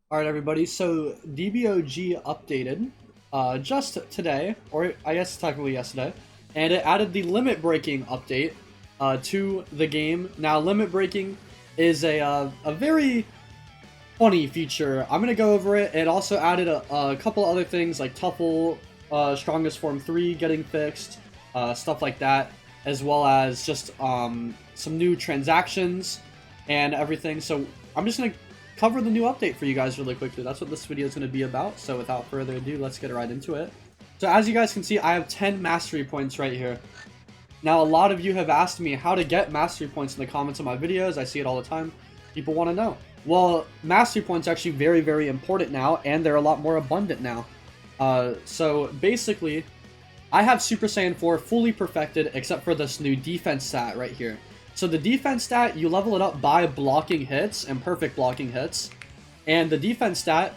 Alright everybody, so DBOG updated just today, or I guess technically yesterday, and it added the limit breaking update to the game. Now limit breaking is a very funny feature. I'm going to go over it. It also added a couple other things like Tuffle, Strongest Form 3 getting fixed, stuff like that, as well as just some new transactions and everything. So I'm just going to cover the new update for you guys really quickly. That's what this video is going to be about. So without further ado, let's get right into it. So as you guys can see, I have 10 mastery points right here. Now, a lot of you have asked me how to get mastery points in the comments of my videos. I see it all the time. People want to know. Well, mastery points are actually very, very important now, and they're a lot more abundant now. So basically, I have Super Saiyan 4 fully perfected except for this new defense stat right here. So the defense stat, you level it up by blocking hits and perfect blocking hits. And the defense stat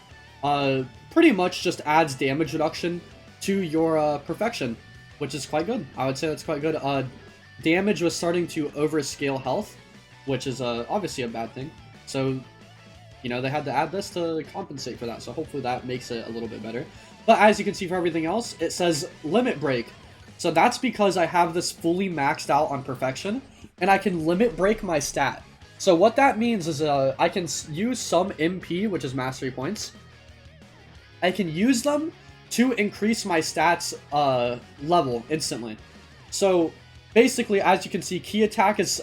pretty much just adds damage reduction to your perfection, which is quite good. I would say that's quite good. Damage was starting to overscale health, which is obviously a bad thing. So, you know, they had to add this to compensate for that. So hopefully that makes it a little bit better. But as you can see for everything else, it says limit break. So that's because I have this fully maxed out on perfection, and I can limit break my stat. So what that means is I can use some MP, which is mastery points. I can use them to increase my stats level instantly. So basically, as you can see, key attack is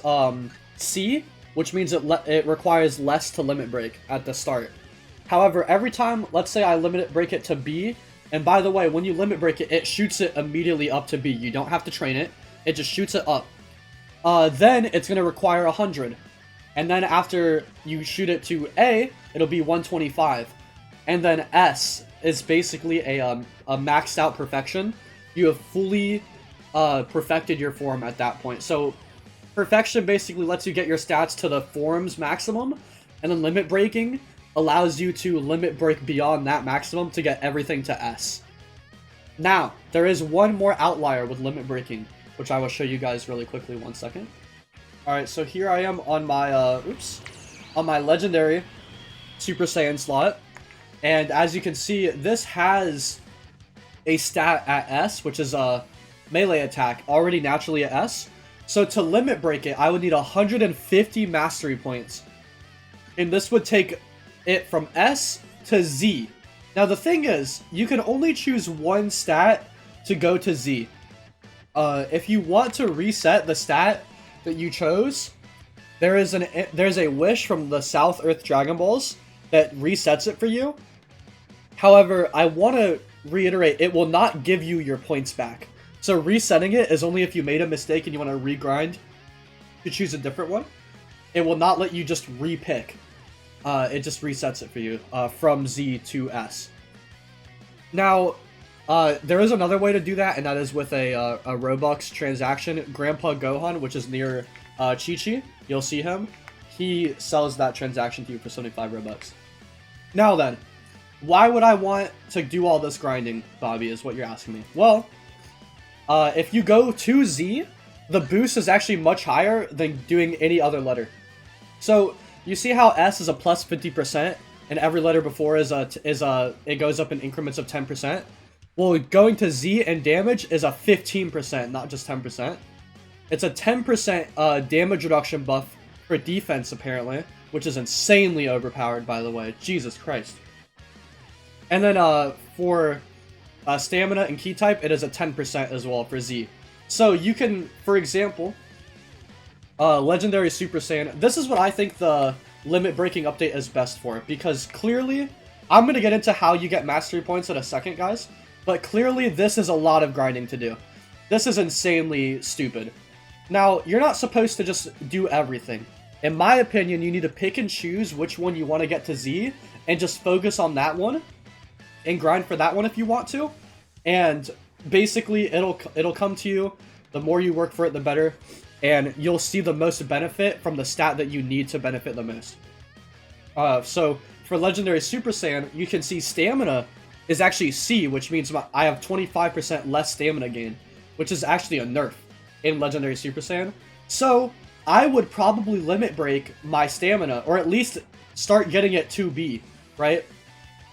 C, which means it requires less to limit break at the start. However, every time, let's say I limit break it to B, and by the way, when you limit break it, it shoots it immediately up to B. You don't have to train it. It just shoots it up. Then it's going to require 100. And then after you shoot it to A, it'll be 125. And then S is basically a maxed out perfection. You have fully perfected your form at that point. So perfection basically lets you get your stats to the form's maximum, and then limit breaking allows you to limit break beyond that maximum to get everything to S. Now, there is one more outlier with limit breaking, which I will show you guys really quickly. 1 second. Alright, so here I am on my, on my legendary Super Saiyan slot. And as you can see, this has a stat at S, which is a melee attack, already naturally at S. So to limit break it, I would need 150 mastery points. And this would take it from S to Z. Now the thing is, you can only choose one stat to go to Z. If you want to reset the stat that you chose, there's a wish from the South Earth Dragon Balls that resets it for you. However, I want to reiterate, it will not give you your points back. So resetting it is only if you made a mistake and you want to regrind to choose a different one. It will not let you just repick. It just resets it for you from Z to S. Now, there is another way to do that, and that is with a Robux transaction. Grandpa Gohan, which is near Chi-Chi, you'll see him. He sells that transaction to you for 75 Robux. Now then, why would I want to do all this grinding, Bobby, is what you're asking me. Well, if you go to Z, the boost is actually much higher than doing any other letter. So, you see how S is a plus 50%, and every letter before it goes up in increments of 10%? Well, going to Z and damage is a 15%, not just 10%. It's a 10% damage reduction buff for defense, apparently, which is insanely overpowered, by the way. Jesus Christ. And then for stamina and key type, it is a 10% as well for Z. So you can, for example, Legendary Super Saiyan. This is what I think the limit breaking update is best for, because clearly, I'm going to get into how you get mastery points in a second, guys, but clearly this is a lot of grinding to do. This is insanely stupid. Now, you're not supposed to just do everything. In my opinion, you need to pick and choose which one you want to get to Z, and just focus on that one, and grind for that one if you want to, and basically, it'll come to you. The more you work for it, the better. And you'll see the most benefit from the stat that you need to benefit the most. So, for Legendary Super Saiyan, you can see stamina is actually C, which means I have 25% less stamina gain, which is actually a nerf in Legendary Super Saiyan. So, I would probably limit break my stamina, or at least start getting it to B. right?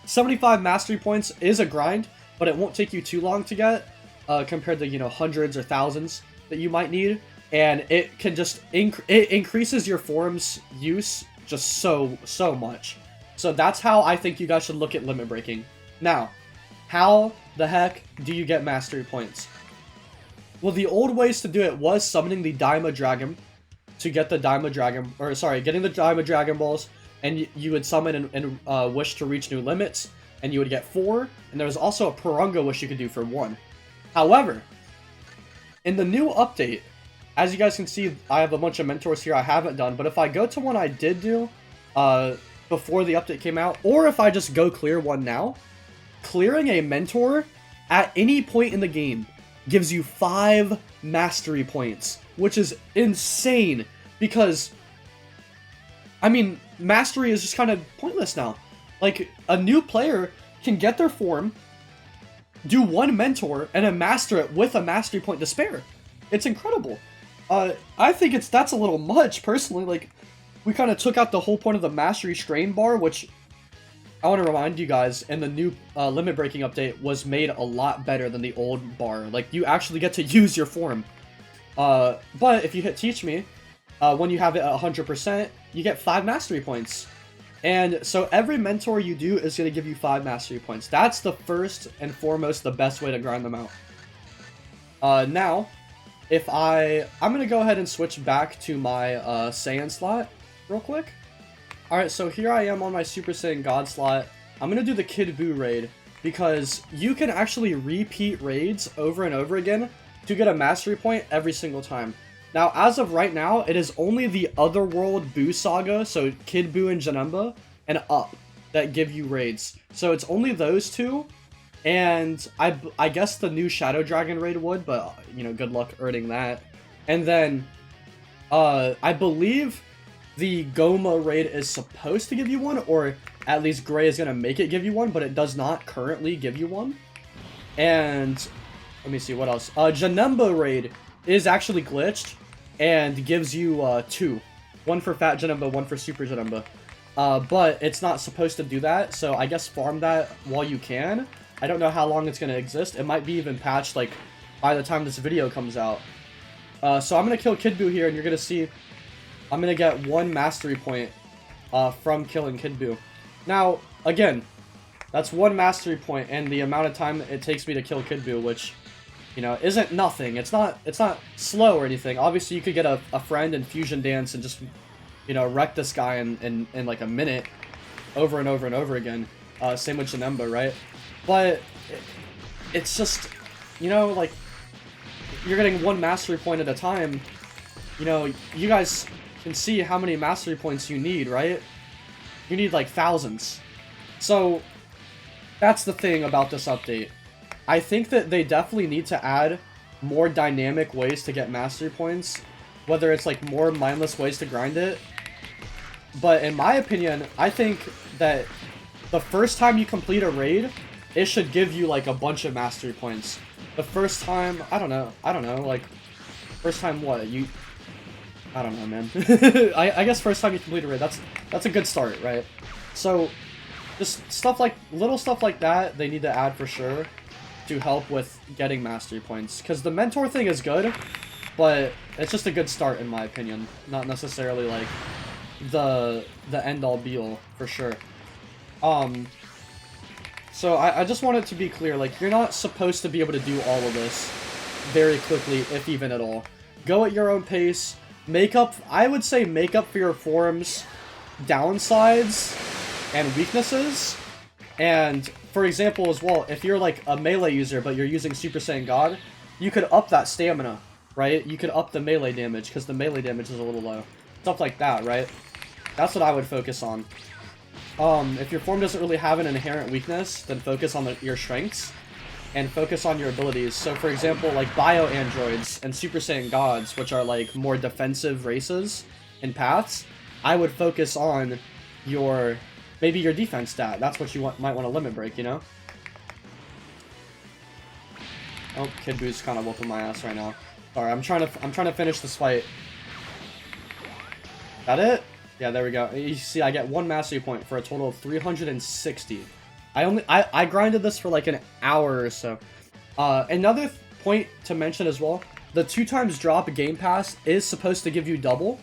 75 mastery points is a grind, but it won't take you too long to get, compared to, you know, hundreds or thousands that you might need. And it can just it increases your form's use just so much. So that's how I think you guys should look at limit breaking. Now, how the heck do you get mastery points? Well, the old ways to do it was summoning the Daima Dragon to get the Daima Dragon, or sorry, getting the Daima Dragon Balls, and you would summon and wish to reach new limits, and you would get 4, and there was also a Purunga wish you could do for 1. However, in the new update, as you guys can see, I have a bunch of mentors here I haven't done, but if I go to one I did do before the update came out, or if I just go clear one now, clearing a mentor at any point in the game gives you 5 mastery points, which is insane, because, I mean, mastery is just kind of pointless now. Like, a new player can get their form, do 1 mentor, and then master it with a mastery point to spare. It's incredible. I think that's a little much, personally. Like, we kind of took out the whole point of the mastery strain bar, which I want to remind you guys, in the new limit breaking update, was made a lot better than the old bar. Like, you actually get to use your form. But if you hit Teach Me, when you have it at 100%, you get 5 mastery points. And so every mentor you do is going to give you 5 mastery points. That's the first and foremost the best way to grind them out. Now, if I'm going to go ahead and switch back to my Saiyan slot real quick. Alright, so here I am on my Super Saiyan God slot. I'm going to do the Kid Buu raid, because you can actually repeat raids over and over again to get a mastery point every single time. Now, as of right now, it is only the Otherworld Buu Saga, so Kid Buu and Janemba, and up, that give you raids. So it's only those 2, and I guess the new Shadow Dragon raid would, but, you know, good luck earning that. And then, I believe the Goma raid is supposed to give you one, or at least Gray is going to make it give you one, but it does not currently give you one. And, let me see, what else? Janemba raid is actually glitched, and gives you 2. 1 for Fat Janemba, 1 for Super Janemba. But it's not supposed to do that, so I guess farm that while you can. I don't know how long it's going to exist. It might be even patched, like, by the time this video comes out. So I'm going to kill Kid Buu here, and you're going to see I'm going to get 1 mastery point from killing Kid Buu. Now, again, that's 1 mastery point, and the amount of time it takes me to kill Kid Buu, which, you know, isn't nothing. It's not slow or anything. Obviously, you could get a friend and fusion dance and just, you know, wreck this guy in like a minute over and over and over again. Same with Janemba, right? But it's just, you know, like, you're getting 1 mastery point at a time. You know, you guys can see how many mastery points you need, right? You need like thousands. So that's the thing about this update. I think that they definitely need to add more dynamic ways to get mastery points, whether it's like more mindless ways to grind it. But in my opinion, I think that the first time you complete a raid, it should give you like a bunch of mastery points. The first time, I don't know, like, first time what? I don't know, man. I guess first time you complete a raid, that's a good start, right? So, just little stuff like that, they need to add for sure to help with getting mastery points. Because the mentor thing is good, but it's just a good start in my opinion. Not necessarily like the end-all be-all, for sure. So I just want it to be clear, like, you're not supposed to be able to do all of this very quickly, if even at all. Go at your own pace. I would say make up for your form's downsides and weaknesses. And, for example, as well, if you're like a melee user, but you're using Super Saiyan God, you could up that stamina, right? You could up the melee damage, because the melee damage is a little low. Stuff like that, right? That's what I would focus on. If your form doesn't really have an inherent weakness, then focus on your strengths, and focus on your abilities. So, for example, like Bio-Androids and Super Saiyan Gods, which are like more defensive races and paths, I would focus on maybe your defense stat. That's what you might want to limit break, you know? Oh, Kid Buu's kind of whooping my ass right now. Sorry, I'm trying to finish this fight. That it? Yeah, there we go. You see, I get 1 mastery point for a total of 360. I grinded this for like an hour or so. Another point to mention as well, the 2x drop Game Pass is supposed to give you double.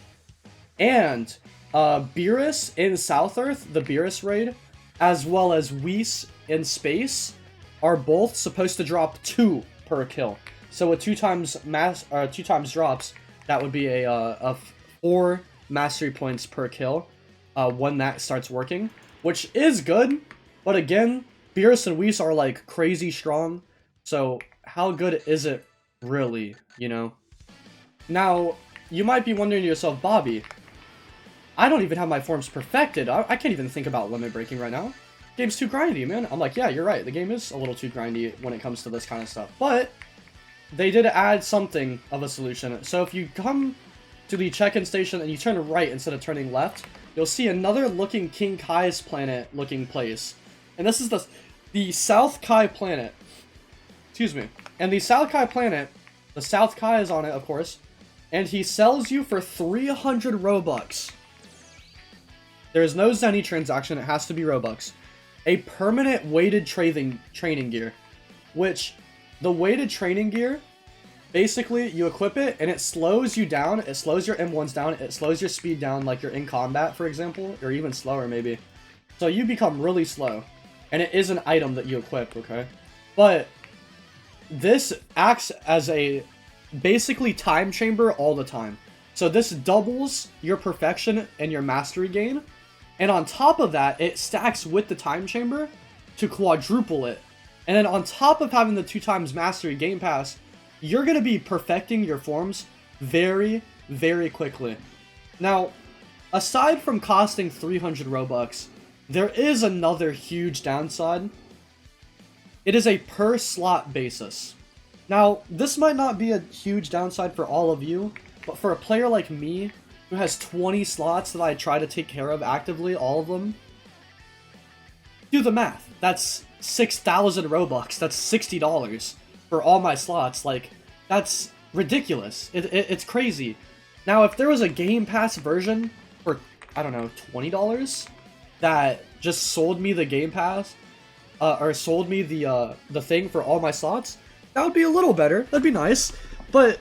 And Beerus in South Earth, the Beerus raid, as well as Whis in Space, are both supposed to drop 2 per kill. So with 2x drops, that would be a 4 mastery points per kill when that starts working, which is good. But again, Beerus and Whis are like crazy strong, so how good is it really, you know? Now, you might be wondering to yourself, Bobby, I don't even have my forms perfected. I can't even think about limit breaking right now. Game's too grindy, man. I'm like, yeah, you're right. The game is a little too grindy when it comes to this kind of stuff. But they did add something of a solution. So if you come to the check-in station and you turn right instead of turning left, you'll see another looking King Kai's planet looking place. And this is the South Kai planet. Excuse me. And the South Kai planet, the South Kai is on it, of course. And he sells you for 300 Robux. There is no Zeni transaction, it has to be Robux. A permanent weighted training gear. Which, the weighted training gear, basically, you equip it, and it slows you down. It slows your M1s down. It slows your speed down, like you're in combat, for example. Or even slower, maybe. So you become really slow. And it is an item that you equip, okay? But this acts as a basically time chamber all the time. So this doubles your perfection and your mastery gain. And on top of that, it stacks with the time chamber to quadruple it. And then on top of having the 2x mastery game pass, you're going to be perfecting your forms very, very quickly. Now, aside from costing 300 Robux, there is another huge downside. It is a per slot basis. Now, this might not be a huge downside for all of you, but for a player like me, who has 20 slots that I try to take care of actively, all of them, do the math. That's 6,000 Robux. That's $60 for all my slots. Like, that's ridiculous. It's crazy. Now, if there was a Game Pass version for, I don't know, $20 that just sold me the Game Pass, or sold me the thing for all my slots, that would be a little better. That'd be nice. But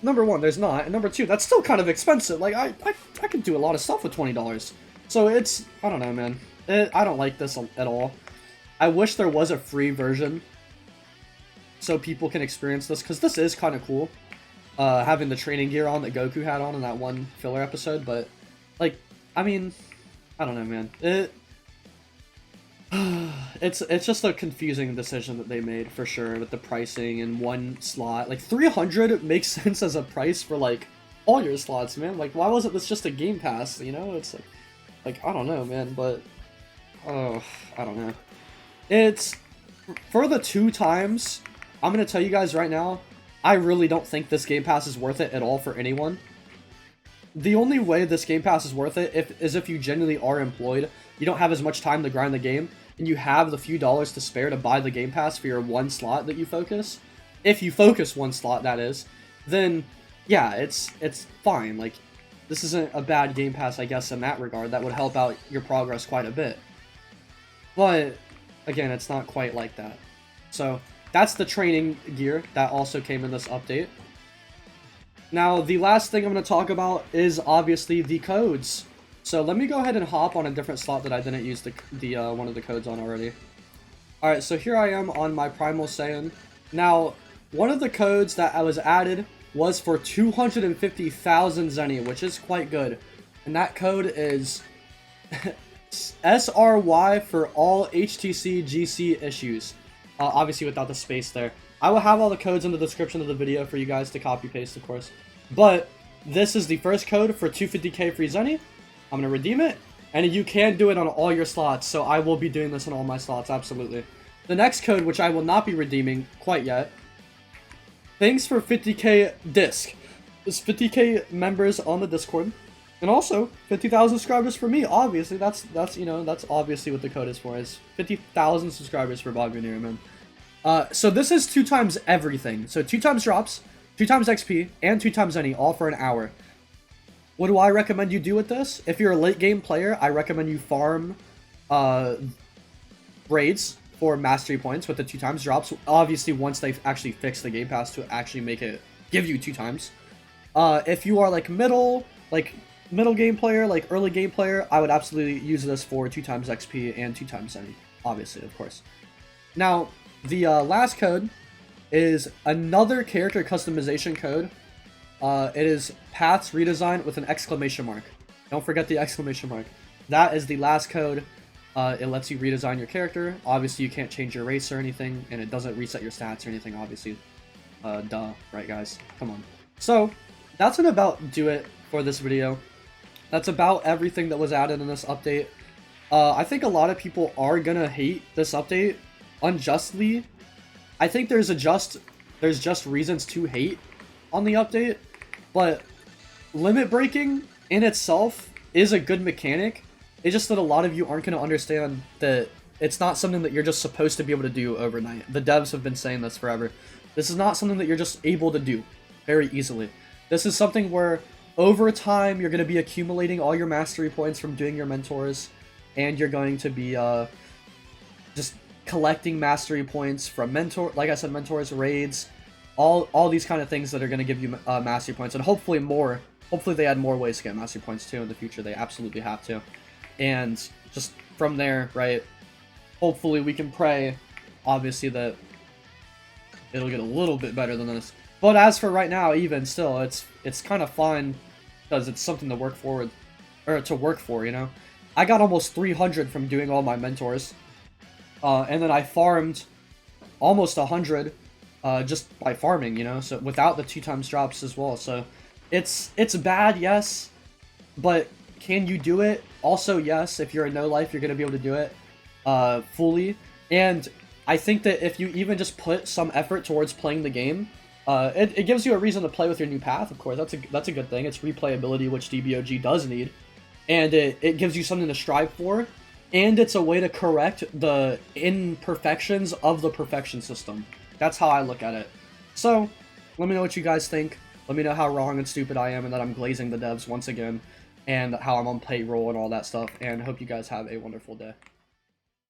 number one, there's not, and number two, that's still kind of expensive. Like I could do a lot of stuff with $20. So it's, I don't know, man. I don't like this at all. I wish there was a free version so people can experience this, because this is kind of cool. Having the training gear on that Goku had on in that one filler episode, but like, I mean, I don't know, man. It's just a confusing decision that they made, for sure, with the pricing in one slot. Like, 300 makes sense as a price for, like, all your slots, man. Like, why wasn't this just a Game Pass, you know? It's like I don't know, man, but, oh, I don't know. It's, for the 2x, I'm gonna tell you guys right now, I really don't think this Game Pass is worth it at all for anyone. The only way this Game Pass is worth it is if you genuinely are employed, you don't have as much time to grind the game, and you have the few dollars to spare to buy the Game Pass for your one slot that you focus. If you focus one slot, that is, then yeah, it's fine. Like, this isn't a bad Game Pass, I guess, in that regard. That would help out your progress quite a bit. But again, it's not quite like that. So that's the training gear that also came in this update. Now, the last thing I'm going to talk about is obviously the codes. So let me go ahead and hop on a different slot that I didn't use the one of the codes on already. Alright, so here I am on my Primal Saiyan. Now, one of the codes that I was added was for 250,000 Zeni, which is quite good. And that code is SRY for all HTC GC issues. Obviously without the space there. I will have all the codes in the description of the video for you guys to copy paste, of course. But this is the first code for 250k free Zeni. I'm going to redeem it, and you can do it on all your slots, so I will be doing this on all my slots, absolutely. The next code, which I will not be redeeming quite yet, thanks for 50k disc. There's 50k members on the Discord, and also 50,000 subscribers for me. Obviously, that's you know, that's obviously what the code is for, is 50,000 subscribers for Bobby Anera, man. So this is 2x everything. So 2x drops, 2x XP, and 2x Zeni, all for an hour. what do I recommend you do with this? If you're a late game player, I recommend you farm raids for mastery points with the 2x drops. Obviously, once they actually fix the game pass to actually make it give you 2x. If you are like middle game player, like early game player, I would absolutely use this for 2x XP and 2x Zeni, obviously, of course. Now, the last code is another character customization code. It is paths redesign with an exclamation mark. Don't forget the exclamation mark. That is the last code. It lets you redesign your character. Obviously, you can't change your race or anything, and it doesn't reset your stats or anything, obviously. Duh, right, guys? Come on. So, that's gonna about do it for this video. That's about everything that was added in this update. I think a lot of people are gonna hate this update unjustly. I think there's just reasons to hate on the update, but limit breaking in itself is a good mechanic. It's just that a lot of you aren't going to understand that it's not something that you're just supposed to be able to do overnight. The devs have been saying this forever. This is not something that you're just able to do very easily. This is something where over time you're going to be accumulating all your mastery points from doing your mentors, and you're going to be just collecting mastery points from mentors, raids, all these kind of things that are going to give you mastery points, and hopefully more. Hopefully they add more ways to get mastery points too in the future. They absolutely have to. And just from there, right, hopefully we can pray, obviously, that it'll get a little bit better than this. But as for right now, even still, it's kind of fun because it's something to work for, you know? I got almost 300 from doing all my mentors. And then I farmed almost 100 just by farming, you know? So without the 2x drops as well. So it's bad, yes, but can you do it? Also, yes, if you're a no-life, you're going to be able to do it fully. And I think that if you even just put some effort towards playing the game, it gives you a reason to play with your new path, of course. That's a good thing. It's replayability, which DBOG does need. And it gives you something to strive for. And it's a way to correct the imperfections of the perfection system. That's how I look at it. So, let me know what you guys think. Let me know how wrong and stupid I am and that I'm glazing the devs once again. And how I'm on payroll and all that stuff. And hope you guys have a wonderful day.